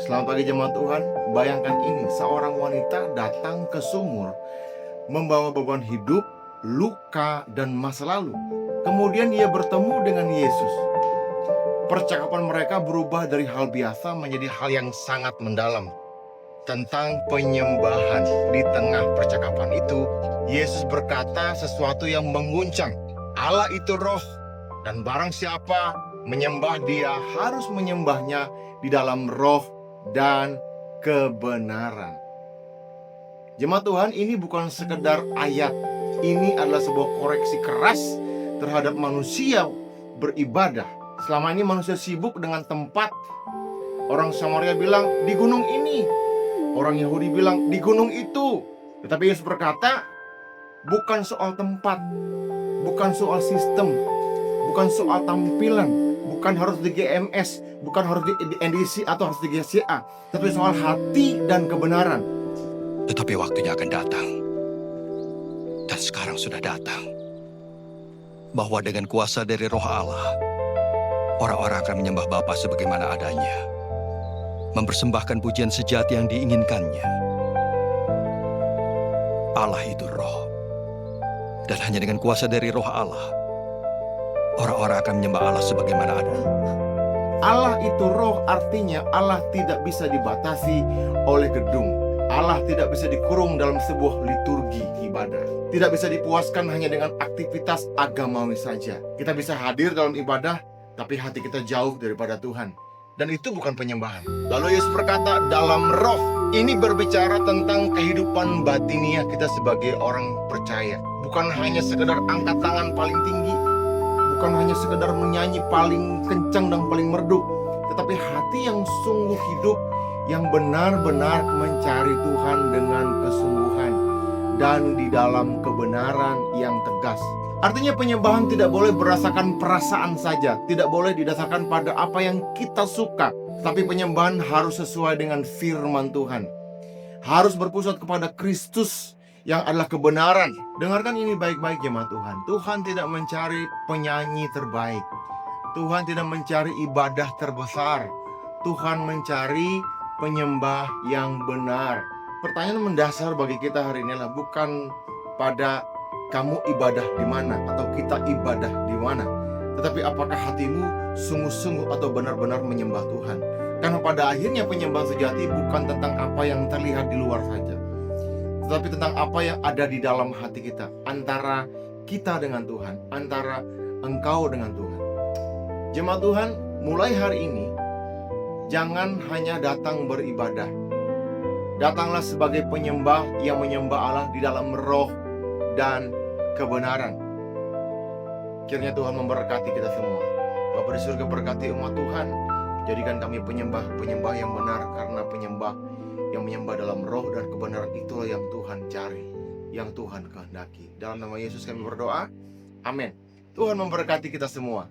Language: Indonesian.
Selamat pagi jemaat Tuhan. Bayangkan ini, seorang wanita datang ke sumur membawa beban hidup, luka, dan masa lalu. Kemudian ia bertemu dengan Yesus. Percakapan mereka berubah dari hal biasa menjadi hal yang sangat mendalam tentang penyembahan. Di tengah percakapan itu, Yesus berkata sesuatu yang mengguncang. Allah itu roh, dan barang siapa menyembah Dia harus menyembahnya di dalam roh dan kebenaran. Jemaat Tuhan, ini bukan sekedar ayat. Ini adalah sebuah koreksi keras terhadap manusia beribadah. Selama ini manusia sibuk dengan tempat. Orang Samaria bilang di gunung ini, orang Yahudi bilang di gunung itu. Tetapi Yesus berkata, bukan soal tempat, bukan soal sistem, bukan soal tampilan, bukan harus di GMS, bukan harus di NDC atau harus di GCA, tapi soal hati dan kebenaran. Tetapi waktunya akan datang, dan sekarang sudah datang, bahwa dengan kuasa dari Roh Allah, orang-orang akan menyembah Bapa sebagaimana adanya, mempersembahkan pujian sejati yang diinginkannya. Allah itu Roh, dan hanya dengan kuasa dari Roh Allah, orang-orang akan menyembah Allah sebagaimana adanya. Allah itu roh, artinya Allah tidak bisa dibatasi oleh gedung. Allah tidak bisa dikurung dalam sebuah liturgi ibadah. Tidak bisa dipuaskan hanya dengan aktivitas agamawi saja. Kita bisa hadir dalam ibadah, tapi hati kita jauh daripada Tuhan. Dan itu bukan penyembahan. Lalu Yesus berkata, dalam roh. Ini berbicara tentang kehidupan batiniah kita sebagai orang percaya. Bukan hanya sekedar angkat tangan paling tinggi, bukan hanya sekedar menyanyi paling kencang dan paling merdu, tetapi hati yang sungguh hidup, yang benar-benar mencari Tuhan dengan kesungguhan dan di dalam kebenaran yang tegas. Artinya penyembahan tidak boleh berdasarkan perasaan saja, tidak boleh didasarkan pada apa yang kita suka, tapi penyembahan harus sesuai dengan firman Tuhan. Harus berpusat kepada Kristus yang adalah kebenaran. Dengarkan ini baik-baik jemaat Tuhan. Tuhan tidak mencari penyanyi terbaik. Tuhan tidak mencari ibadah terbesar. Tuhan mencari penyembah yang benar. Pertanyaan mendasar bagi kita hari ini adalah bukan pada kamu ibadah di mana atau kita ibadah di mana, tetapi apakah hatimu sungguh-sungguh atau benar-benar menyembah Tuhan. Karena pada akhirnya penyembahan sejati bukan tentang apa yang terlihat di luar saja, tetapi tentang apa yang ada di dalam hati kita, antara kita dengan Tuhan, antara engkau dengan Tuhan. Jemaat Tuhan, mulai hari ini jangan hanya datang beribadah. Datanglah sebagai penyembah yang menyembah Allah di dalam roh dan kebenaran. Kiranya Tuhan memberkati kita semua. Bapa di surga, berkati umat Tuhan. Jadikan kami penyembah yang benar, karena penyembah yang menyembah dalam roh dan kebenaran itulah yang Tuhan cari, yang Tuhan kehendaki. Dalam nama Yesus kami berdoa. Amin. Tuhan memberkati kita semua.